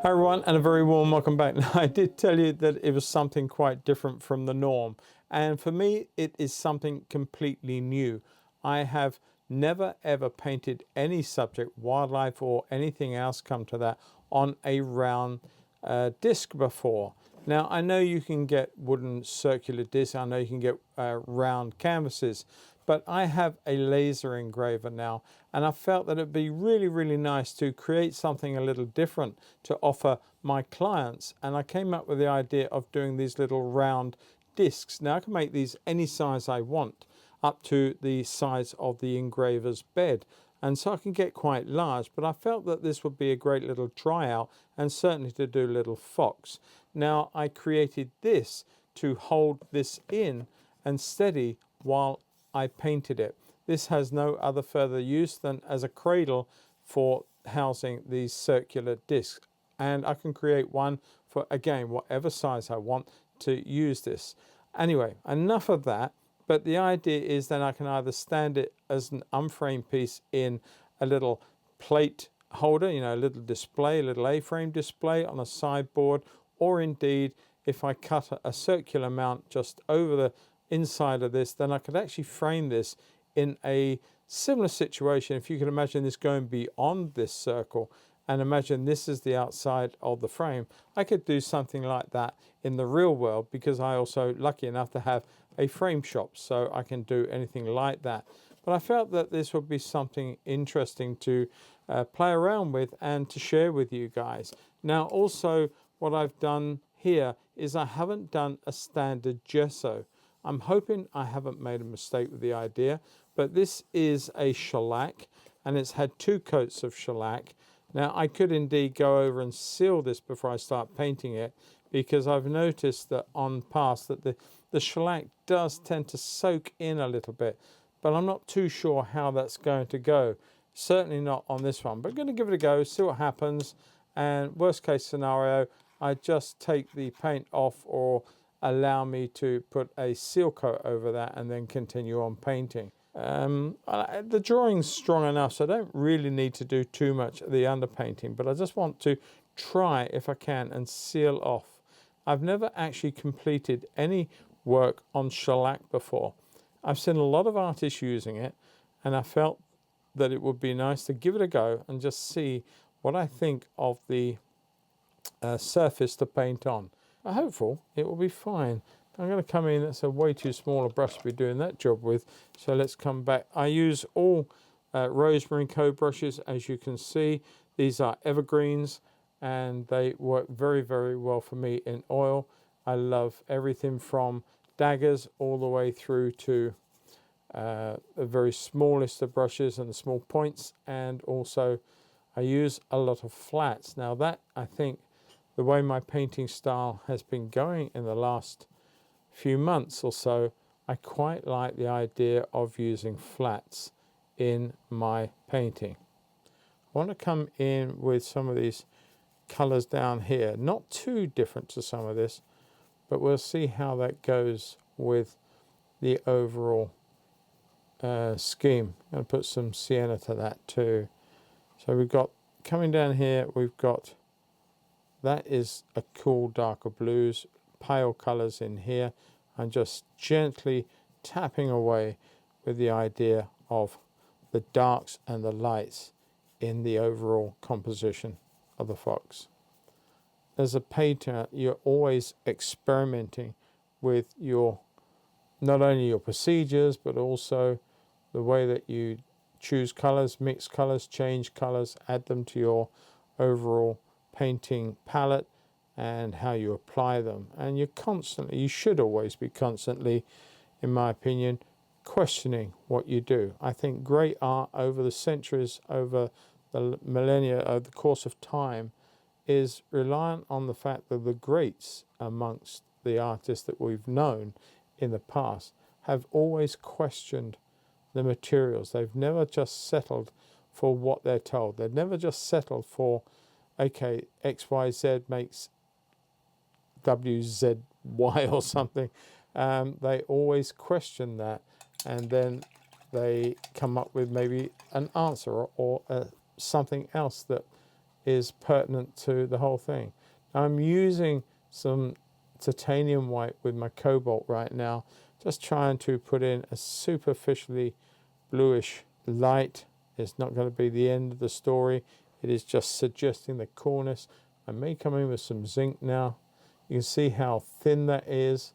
Hi everyone, and a very warm welcome back. Now, I did tell you that it was something quite different from the norm, and for me it is something completely new. I have never ever painted any subject, wildlife or anything else come to that, on a round disc before. Now I know you can get wooden circular discs, I know you can get round canvases, but I have a laser engraver now, and I felt that it'd be really nice to create something a little different to offer my clients. And I came up with the idea of doing these little round discs. Now I can make these any size I want, up to the size of the engraver's bed, and so I can get quite large, but I felt that this would be a great little tryout, and certainly to do little fox. Now I created this to hold this in and steady while I painted it. This has no other further use than as a cradle for housing these circular discs, and I can create one for, again, whatever size I want to use this. Anyway, enough of that, but the idea is then I can either stand it as an unframed piece in a little plate holder, you know, a little display, a little A-frame display on a sideboard, or indeed if I cut a circular mount just over the inside of this, then I could actually frame this in a similar situation. If you can imagine this going beyond this circle, and imagine this is the outside of the frame, I could do something like that in the real world, because I also lucky enough to have a frame shop, so I can do anything like that. But I felt that this would be something interesting to play around with and to share with you guys. Now also what I've done here is I haven't done a standard gesso. I'm hoping I haven't made a mistake with the idea, but this is a shellac, and it's had 2 coats of shellac. Now I could indeed go over and seal this before I start painting it, because I've noticed that on past that the shellac does tend to soak in a little bit, but I'm not too sure how that's going to go. Certainly not on this one, but I'm going to give it a go, see what happens, and worst case scenario, I just take the paint off or allow me to put a seal coat over that and then continue on painting. The drawing's strong enough, so I don't really need to do too much of the underpainting, but I just want to try, if I can, and seal off. I've never actually completed any work on shellac before. I've seen a lot of artists using it, and I felt that it would be nice to give it a go and just see what I think of the surface to paint on. I'm hopeful it will be fine. I'm going to come in, that's a way too small a brush to be doing that job with, so let's come back. I use all Rosemary & Co brushes, as you can see. These are evergreens, and they work very well for me in oil. I love everything from daggers all the way through to the very smallest of brushes and the small points, and also I use a lot of flats. Now that, I think, the way my painting style has been going in the last few months or so, I quite like the idea of using flats in my painting. I want to come in with some of these colors down here, not too different to some of this, but we'll see how that goes with the overall scheme. I'm going to put some sienna to that too. So we've got, coming down here, we've got, that is a cool darker blues, pale colors in here. I'm just gently tapping away with the idea of the darks and the lights in the overall composition of the fox. As a painter, you're always experimenting with your, not only your procedures, but also the way that you choose colors, mix colors, change colors, add them to your overall painting palette, and how you apply them. And you're constantly, you should always be constantly, in my opinion, questioning what you do. I think great art over the centuries, over the millennia, over the course of time, is reliant on the fact that the greats amongst the artists that we've known in the past have always questioned the materials. They've never just settled for what they're told. They've never just settled for, okay, XYZ makes WZY or something. They always question that, and then they come up with maybe an answer or something else that is pertinent to the whole thing. I'm using some titanium white with my cobalt right now, just trying to put in a superficially bluish light. It's not going to be the end of the story. It is just suggesting the coolness. I may come in with some zinc now. You can see how thin that is.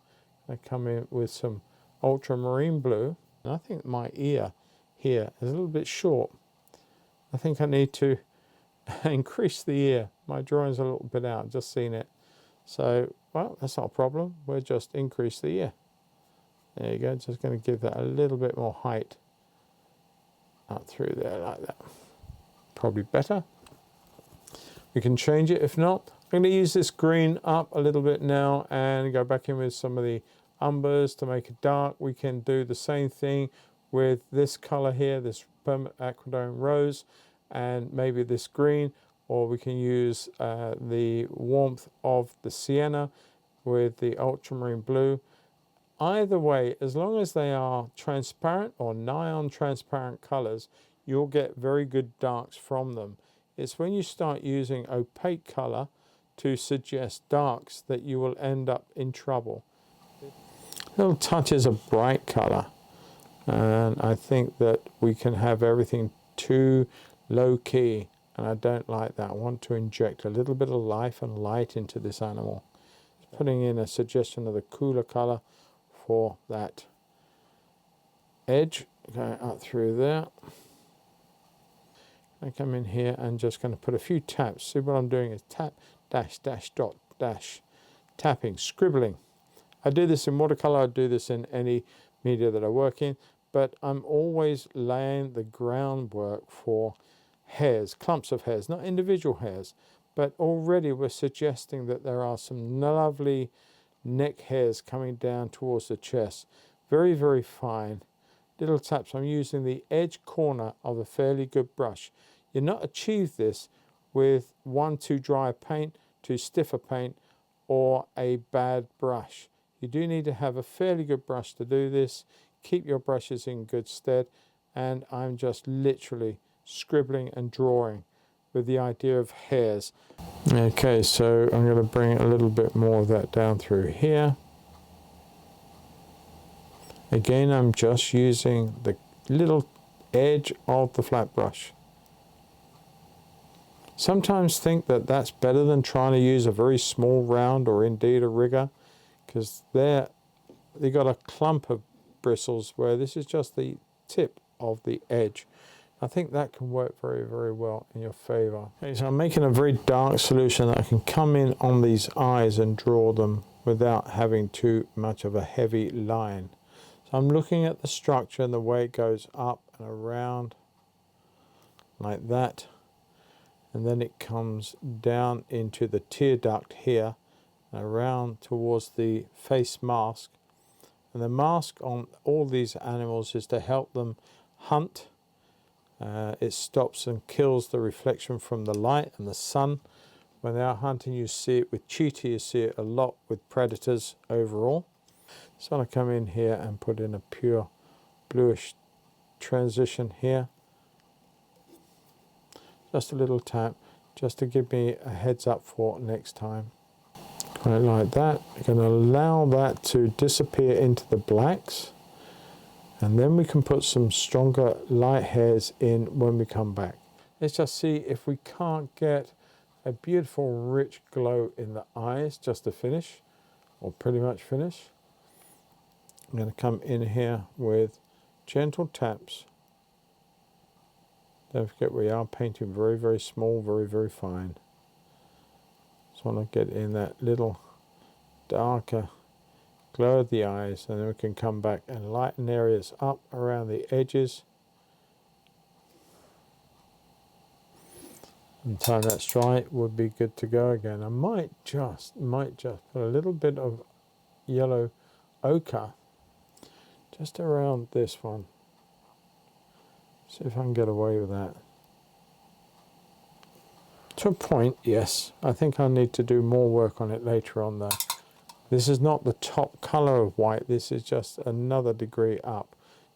I come in with some ultramarine blue. And I think my ear here is a little bit short. I think I need to increase the ear. My drawing's a little bit out, just seen it. So, well, that's not a problem. We'll just increase the ear. There you go, just going to give that a little bit more height up through there like that. Probably better. We can change it if not. I'm going to use this green up a little bit now and go back in with some of the umbers to make it dark. We can do the same thing with this color here, this permanent aquadome rose, and maybe this green, or we can use the warmth of the sienna with the ultramarine blue. Either way, as long as they are transparent or nigh on transparent colors, you'll get very good darks from them. It's when you start using opaque color to suggest darks that you will end up in trouble. Little touches of bright color, and I think that we can have everything too low key, and I don't like that. I want to inject a little bit of life and light into this animal. Putting in a suggestion of the cooler color for that edge, going up through there. I come in here and just going to put a few taps. See what I'm doing is tap, dash, dash, dot, dash, tapping, scribbling. I do this in watercolor, I do this in any media that I work in, but I'm always laying the groundwork for hairs, clumps of hairs, not individual hairs, but already we're suggesting that there are some lovely neck hairs coming down towards the chest. Very, very fine little taps. I'm using the edge corner of a fairly good brush. You'll not achieve this with one too dry paint, too stiff a paint, or a bad brush. You do need to have a fairly good brush to do this. Keep your brushes in good stead, and I'm just literally scribbling and drawing with the idea of hairs. Okay, so I'm going to bring a little bit more of that down through here. Again, I'm just using the little edge of the flat brush. Sometimes think that that's better than trying to use a very small round or indeed a rigger, because they got a clump of bristles where this is just the tip of the edge. I think that can work very, very well in your favor. Okay, so I'm making a very dark solution that I can come in on these eyes and draw them without having too much of a heavy line. So I'm looking at the structure and the way it goes up and around like that. And then it comes down into the tear duct here and around towards the face mask. And the mask on all these animals is to help them hunt. It stops and kills the reflection from the light and the sun. When they are hunting, you see it with cheetah, you see it a lot with predators overall. So I come in here and put in a pure bluish transition here. Just a little tap, just to give me a heads up for next time. Kind of like that. I'm going to allow that to disappear into the blacks. And then we can put some stronger light hairs in when we come back. Let's just see if we can't get a beautiful rich glow in the eyes just to finish, or pretty much finish. I'm going to come in here with gentle taps. Don't forget we are painting very, very small, very, very fine. Just want to get in that little darker glow of the eyes, and then we can come back and lighten areas up around the edges. And time that's dry, it would be good to go again. I might just put a little bit of yellow ochre just around this one. See if I can get away with that. To a point, yes. I think I need to do more work on it later on though. This is not the top color of white, this is just another degree up.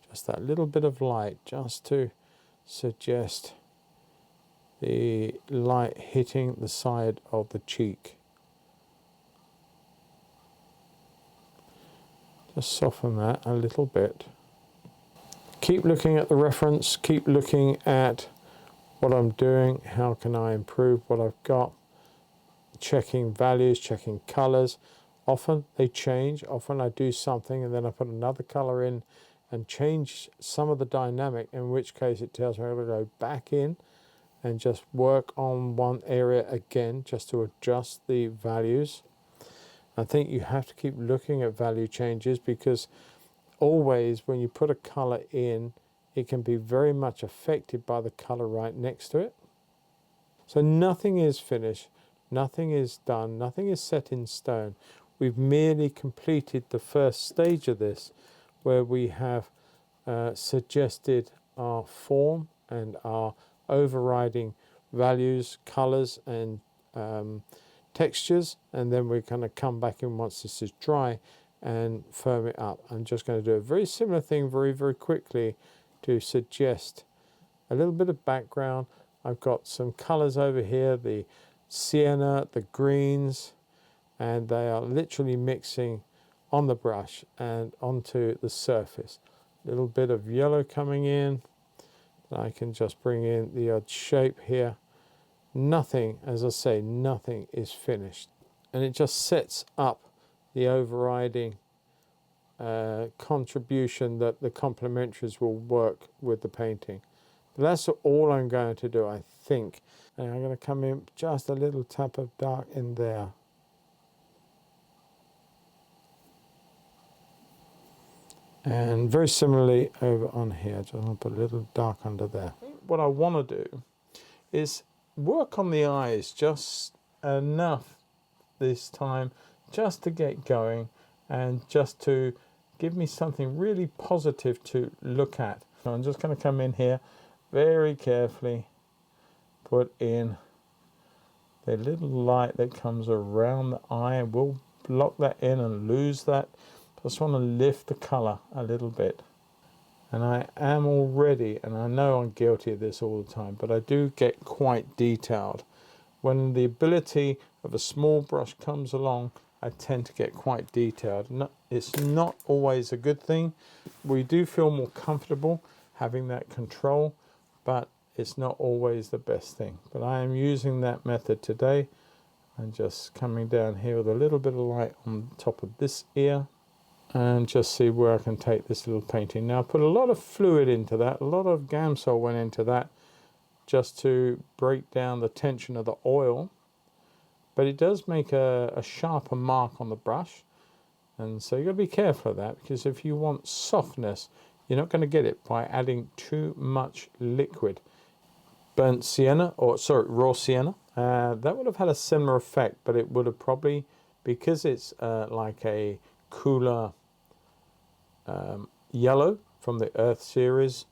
Just that little bit of light, just to suggest the light hitting the side of the cheek. Just soften that a little bit. Keep looking at the reference, keep looking at what I'm doing, how can I improve what I've got, checking values, checking colours. Often they change, often I do something and then I put another colour in and change some of the dynamic, in which case it tells me I'm going to go back in and just work on one area again just to adjust the values. I think you have to keep looking at value changes, because always when you put a colour in, it can be very much affected by the colour right next to it. So nothing is finished, nothing is done, nothing is set in stone. We've merely completed the first stage of this, where we have suggested our form and our overriding values, colours and textures, and then we're going to come back in once this is dry and firm it up. I'm just going to do a very similar thing very, very quickly to suggest a little bit of background. I've got some colours over here, the sienna, the greens, and they are literally mixing on the brush and onto the surface. A little bit of yellow coming in. I can just bring in the odd shape here. Nothing, as I say, nothing is finished. And it just sets up the overriding contribution that the complementaries will work with the painting. But that's all I'm going to do, I think. And I'm going to come in just a little tap of dark in there. And very similarly over on here, just want to put a little dark under there. What I want to do is work on the eyes just enough this time, just to get going and just to give me something really positive to look at. So I'm just going to come in here very carefully, put in the little light that comes around the eye, and we'll block that in and lose that. Just want to lift the colour a little bit. And I am already, and I know I'm guilty of this all the time, but I do get quite detailed. When the ability of a small brush comes along, I tend to get quite detailed. It's not always a good thing. We do feel more comfortable having that control, but it's not always the best thing. But I am using that method today. I'm just coming down here with a little bit of light on top of this ear, and just see where I can take this little painting. Now I put a lot of fluid into that, a lot of Gamsol went into that, just to break down the tension of the oil. But it does make a sharper mark on the brush, and so you've got to be careful of that, because if you want softness, you're not going to get it by adding too much liquid. Burnt sienna, or sorry, raw sienna, that would have had a similar effect, but it would have probably, because it's like a cooler yellow from the Earth series,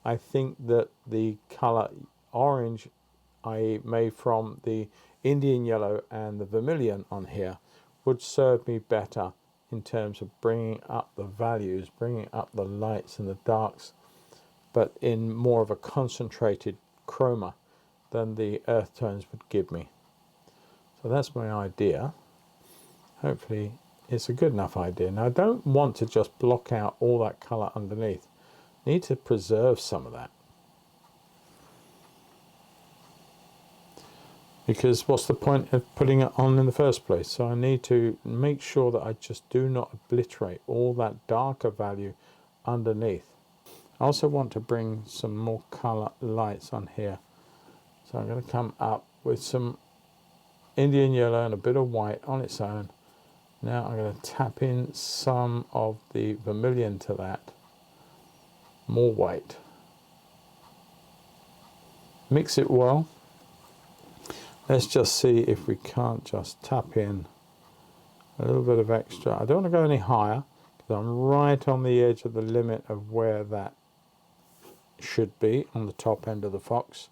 I think that the colour orange I made from the Indian yellow and the vermilion on here would serve me better in terms of bringing up the values, bringing up the lights and the darks, but in more of a concentrated chroma than the earth tones would give me. So that's my idea. Hopefully it's a good enough idea. Now I don't want to just block out all that colour underneath. I need to preserve some of that. Because what's the point of putting it on in the first place? So I need to make sure that I just do not obliterate all that darker value underneath. I also want to bring some more colour lights on here. So I'm going to come up with some Indian yellow and a bit of white on its own. Now I'm going to tap in some of the vermilion to that. More white. Mix it well. Let's just see if we can't just tap in a little bit of extra. I don't want to go any higher, because I'm right on the edge of the limit of where that should be on the top end of the fox.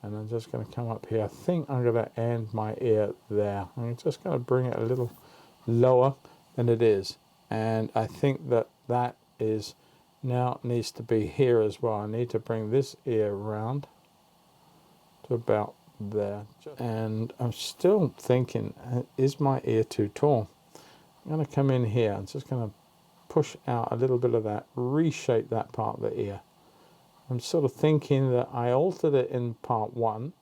And I'm just going to come up here. I think I'm going to end my ear there. I'm just going to bring it a little lower than it is. And I think that that is now needs to be here as well. I need to bring this ear around to about there. And I'm still thinking, is my ear too tall? I'm going to come in here. I'm just going to push out a little bit of that, reshape that part of the ear. I'm sort of thinking that I altered it in part 1.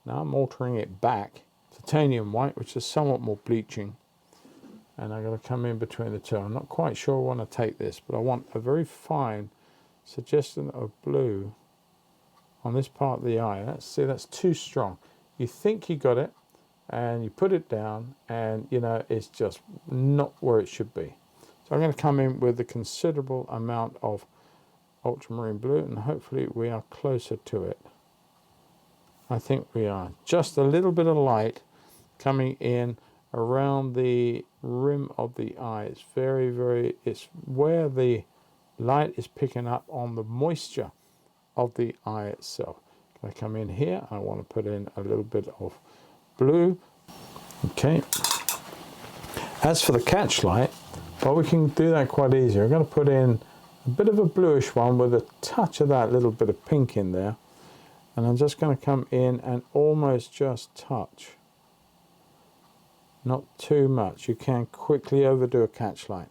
Now I'm altering it back. Titanium white, which is somewhat more bleaching. And I'm going to come in between the two. I'm not quite sure I want to take this, but I want a very fine suggestion of blue on this part of the eye. See, that's too strong. You think you got it, and you put it down, and you know it's just not where it should be. So I'm going to come in with a considerable amount of ultramarine blue, and hopefully we are closer to it. I think we are. Just a little bit of light coming in around the rim of the eye. It's it's where the light is picking up on the moisture of the eye itself. I come in here, I want to put in a little bit of blue. Okay. As for the catch light, well, we can do that quite easy. We're going to put in a bit of a bluish one with a touch of that little bit of pink in there. And I'm just going to come in and almost just touch. Not too much. You can quickly overdo a catch light.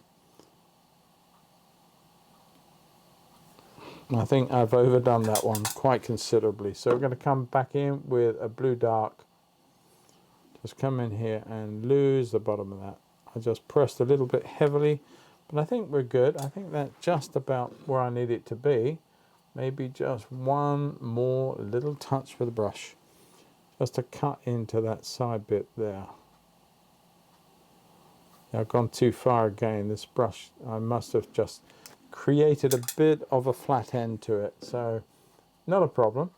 I think I've overdone that one quite considerably. So we're going to come back in with a blue dark. Just come in here and lose the bottom of that. I just pressed a little bit heavily, but I think we're good. I think that's just about where I need it to be. Maybe just one more little touch with the brush, just to cut into that side bit there. I've gone too far again. This brush, I must have just created a bit of a flat end to it, so not a problem.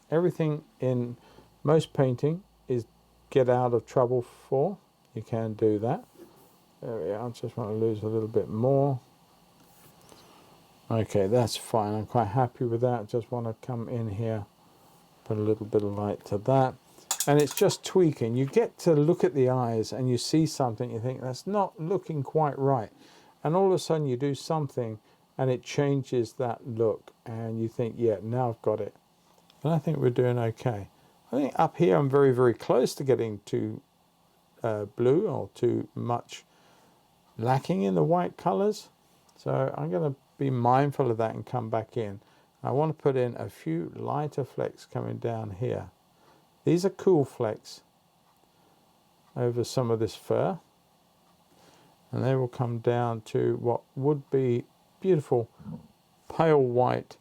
Everything in most painting is get out of trouble for. You can do that. There we are. I just want to lose a little bit more. Okay, that's fine. I'm quite happy with that. Just want to come in here, put a little bit of light to that. And it's just tweaking. You get to look at the eyes and you see something, you think that's not looking quite right. And all of a sudden you do something and it changes that look. And you think, yeah, now I've got it. And I think we're doing okay. I think up here I'm very, very close to getting too blue or too much lacking in the white colours. So I'm going to be mindful of that and come back in. I want to put in a few lighter flecks coming down here. These are cool flecks over some of this fur, and they will come down to what would be beautiful pale white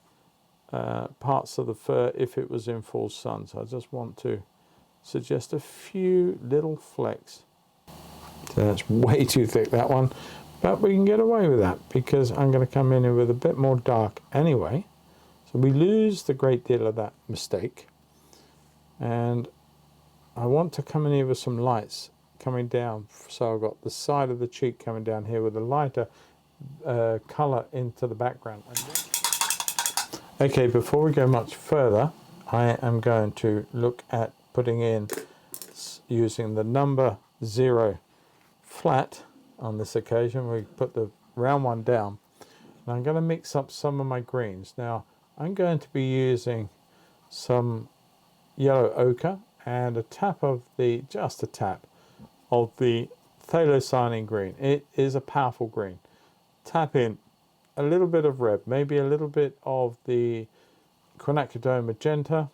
parts of the fur if it was in full sun. So I just want to suggest a few little flecks. So that's way too thick, that one, but we can get away with that because I'm going to come in with a bit more dark anyway. So we lose the great deal of that mistake. And I want to come in here with some lights coming down. So I've got the side of the cheek coming down here with a lighter colour into the background. Okay, before we go much further, I am going to look at putting in, using the number 0 flat on this occasion. We put the round one down. And I'm going to mix up some of my greens. Now, I'm going to be using some yellow ochre and a tap of the, just a tap of the phthalocyanin green. It is a powerful green. Tap in a little bit of red, maybe a little bit of the quinacridone magenta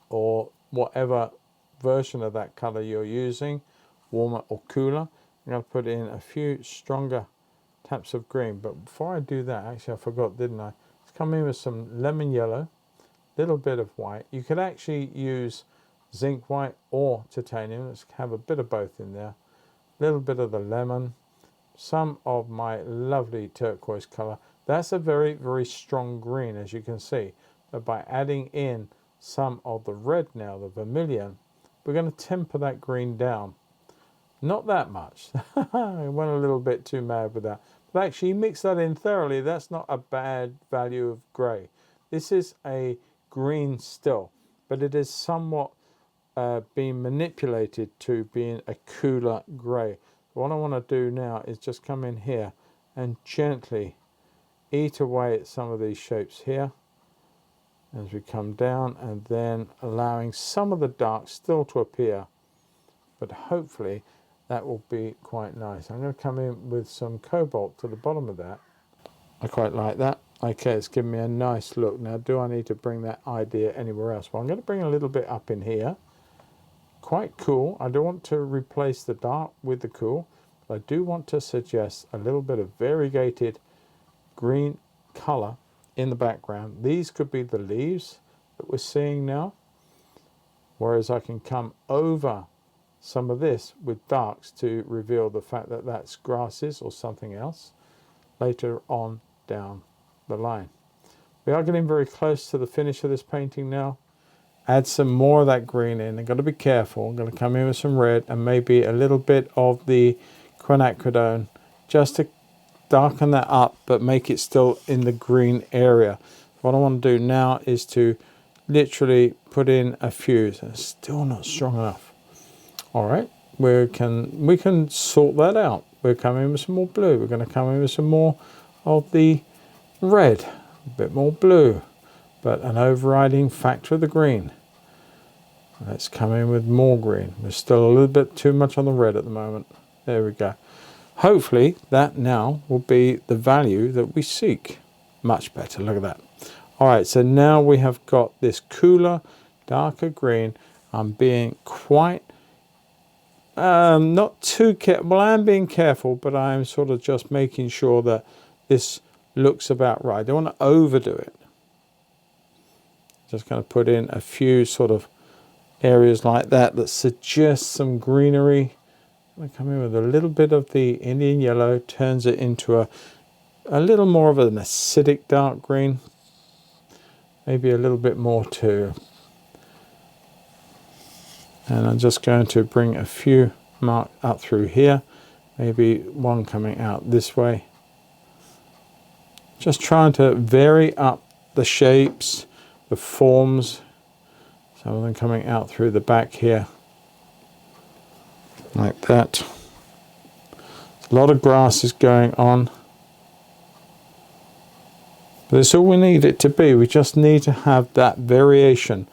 or whatever version of that color you're using, warmer or cooler. I'm going to put in a few stronger taps of green. But before I do that, actually I forgot, didn't I? Let's come in with some lemon yellow, little bit of white. You could actually use zinc white or titanium. Let's have a bit of both in there. A little bit of the lemon, some of my lovely turquoise color. That's a very, very strong green, as you can see. But by adding in some of the red now, the vermilion, we're going to temper that green down. Not that much. I went a little bit too mad with that. But actually, mix that in thoroughly. That's not a bad value of grey. This is a green still, but it is somewhat being manipulated to being a cooler grey. What I want to do now is just come in here and gently eat away at some of these shapes here. as we come down, and then allowing some of the dark still to appear, but hopefully that will be quite nice. I'm going to come in with some cobalt to the bottom of that. I quite like that. Okay, it's giving me a nice look. Now, do I need to bring that idea anywhere else? Well, I'm going to bring a little bit up in here. Quite cool. I don't want to replace the dark with the cool, but I do want to suggest a little bit of variegated green color in the background. These could be the leaves that we're seeing now, whereas I can come over some of this with darks to reveal the fact that that's grasses or something else later on down the line. We are getting very close to the finish of this painting now. Add some more of that green in. I've got to be careful. I'm going to come in with some red and maybe a little bit of the quinacridone just to darken that up but make it still in the green area. What I want to do now is to literally put in a few. It's still not strong enough. All right, we can sort that out. We're coming in with some more blue. We're going to come in with some more of the red, a bit more blue, but an overriding factor of the green. Let's come in with more green. We're still a little bit too much on the red at the moment. There we go. Hopefully that now will be the value that we seek. Much better, look at that. All right, so now we have got this cooler, darker green. I'm being quite, not too careful. Well, I am being careful, but I am sort of just making sure that this looks about right. I don't want to overdo it. Just going to put in a few sort of areas like that that suggest some greenery. I'm going to come in with a little bit of the Indian yellow, turns it into a little more of an acidic dark green. Maybe a little bit more too. And I'm just going to bring a few mark up through here. Maybe one coming out this way. Just trying to vary up the shapes, the forms. Some of them coming out through the back here. Like that. A lot of grasses going on. But it's all we need it to be. We just need to have that variation,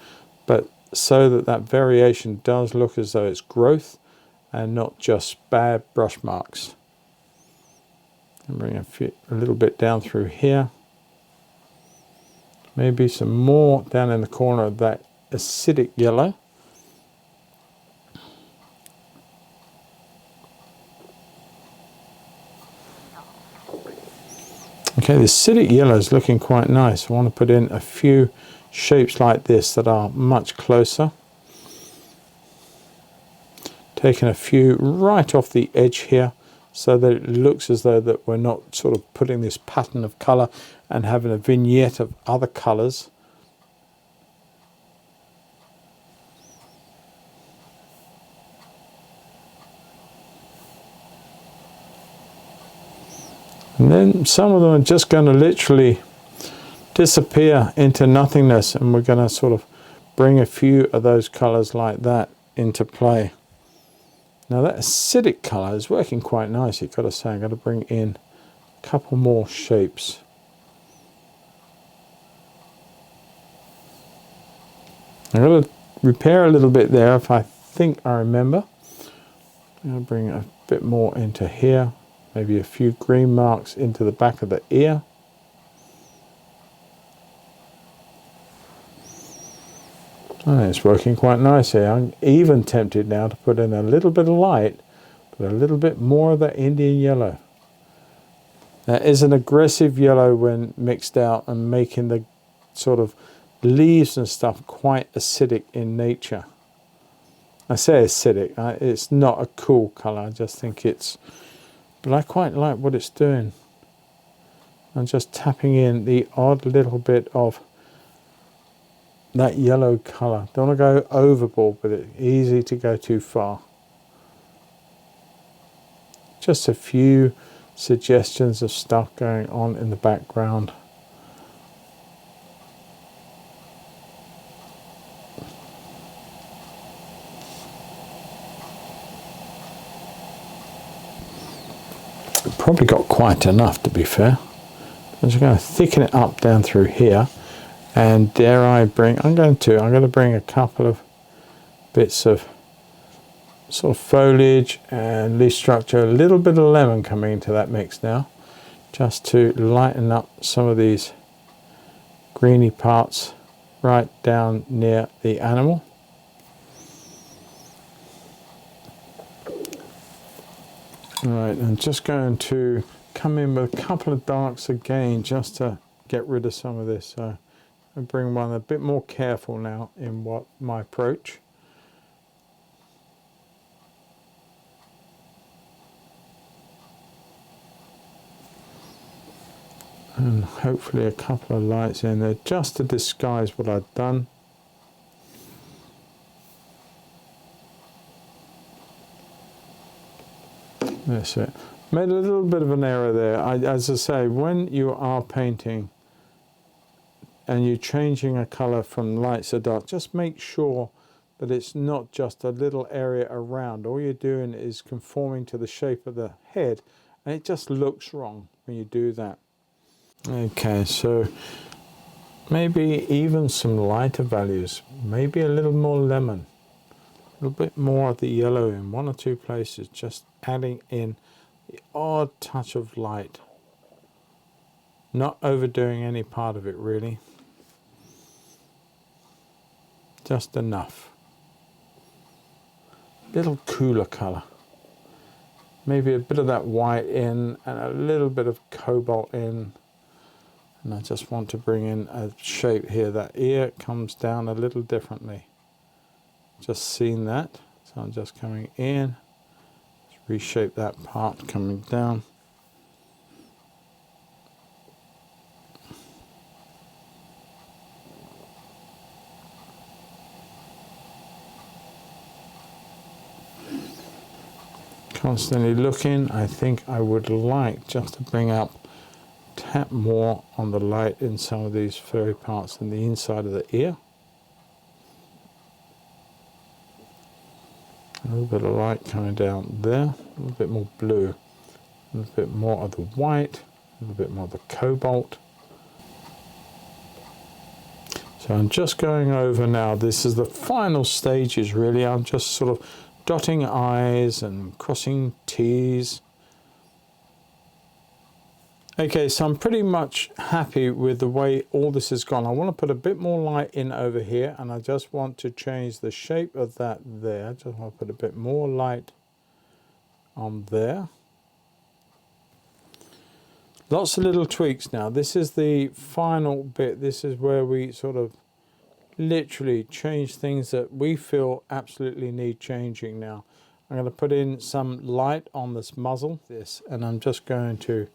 but so that that variation does look as though it's growth and not just bad brush marks. And bring a little bit down through here. Maybe some more down in the corner of that acidic yellow. Okay, the acidic yellow is looking quite nice. I want to put in a few shapes like this that are much closer. Taking a few right off the edge here so that it looks as though that we're not sort of putting this pattern of colour and having a vignette of other colours. And then some of them are just going to literally disappear into nothingness, and we're going to sort of bring a few of those colours like that into play. Now that acidic colour is working quite nicely, got to say. I'm going to bring in a couple more shapes. I'm going to repair a little bit there if I think I remember. I'm going to bring a bit more into here. Maybe a few green marks into the back of the ear. Oh, it's working quite nicely. I'm even tempted now to put in a little bit of light, but a little bit more of that Indian yellow. That is an aggressive yellow when mixed out and making the sort of leaves and stuff quite acidic in nature. I say acidic, it's not a cool colour, I just think it's, but I quite like what it's doing. I'm just tapping in the odd little bit of that yellow colour. Don't want to go overboard with it, easy to go too far. Just a few suggestions of stuff going on in the background. Probably got quite enough, to be fair. I'm just going to thicken it up down through here, And dare I bring, I'm going to bring a couple of bits of sort of foliage and leaf structure, a little bit of lemon coming into that mix now, just to lighten up some of these greeny parts right down near the animal. Right, I'm just going to come in with a couple of darks again just to get rid of some of this. So I bring one a bit more careful now in what my approach. And hopefully a couple of lights in there just to disguise what I've done. That's it. Made a little bit of an error there. As I say, when you are painting and you're changing a colour from lights to dark, just make sure that it's not just a little area around. All you're doing is conforming to the shape of the head, and it just looks wrong when you do that. Okay, so maybe even some lighter values, maybe a little more lemon, a little bit more of the yellow in one or two places, just adding in the odd touch of light, not overdoing any part of it really, just enough. Little cooler colour, maybe a bit of that white in and a little bit of cobalt in. And I just want to bring in a shape here. That ear comes down a little differently. Just seen that. So I'm just coming in. Just reshape that part coming down. Constantly looking. I think I would like just to bring up, tap more on the light in some of these furry parts in the inside of the ear. A little bit of light coming down there, a little bit more blue, a little bit more of the white, a little bit more of the cobalt. So I'm just going over now, this is the final stages really, I'm just sort of dotting I's and crossing T's. Okay, so I'm pretty much happy with the way all this has gone. I want to put a bit more light in over here, and I just want to change the shape of that there. Just want to put a bit more light on there. Lots of little tweaks now. This is the final bit. This is where we sort of literally change things that we feel absolutely need changing now. I'm going to put in some light on this muzzle, and I'm just going to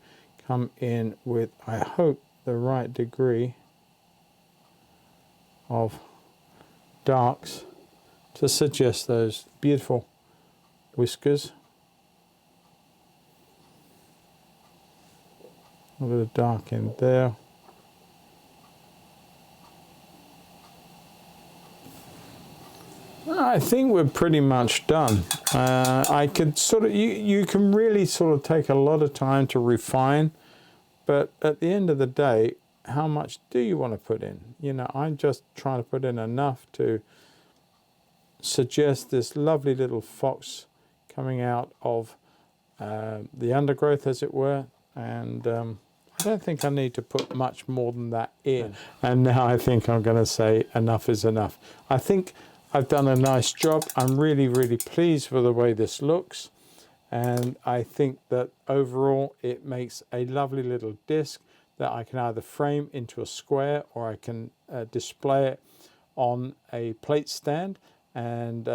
come in with, I hope, the right degree of darks to suggest those beautiful whiskers. A bit of dark in there. I think we're pretty much done. I could sort of, you can really sort of take a lot of time to refine, but at the end of the day, how much do you want to put in? You know, I'm just trying to put in enough to suggest this lovely little fox coming out of the undergrowth, as it were, and I don't think I need to put much more than that in. And now I think I'm going to say enough is enough. I think I've done a nice job. I'm really, really pleased with the way this looks. And I think that overall it makes a lovely little disc that I can either frame into a square, or I can display it on a plate stand and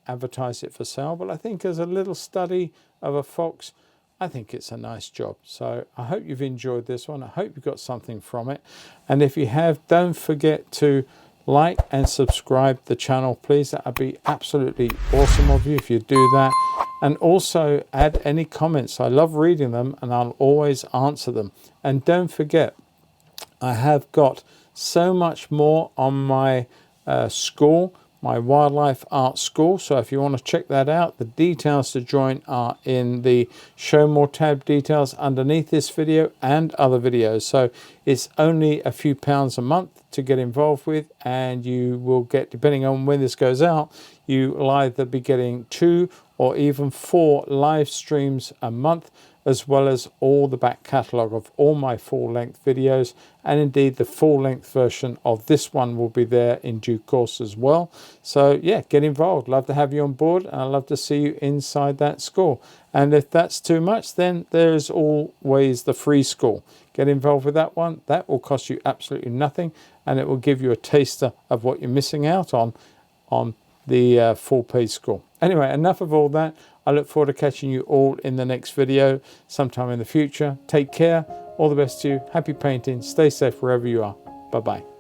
advertise it for sale. But I think as a little study of a fox, I think it's a nice job. So I hope you've enjoyed this one. I hope you got something from it. And if you have, don't forget to like and subscribe the channel, please. That would be absolutely awesome of you if you do that. And also add any comments. I love reading them, and I'll always answer them. And don't forget, I have got so much more on my school my wildlife art school. So if you want to check that out, the details to join are in the show more tab details underneath this video and other videos. So it's only a few pounds a month to get involved with, and you will get, depending on when this goes out, you will either be getting 2 or even 4 live streams a month, as well as all the back catalogue of all my full-length videos, and indeed the full-length version of this one will be there in due course as well. So yeah, get involved. Love to have you on board, and I'd love to see you inside that school. And if that's too much, then there's always the free school. Get involved with that one. That will cost you absolutely nothing, and it will give you a taster of what you're missing out on the full paid school. Anyway, enough of all that. I look forward to catching you all in the next video sometime in the future. Take care. All the best to you. Happy painting. Stay safe wherever you are. Bye-bye.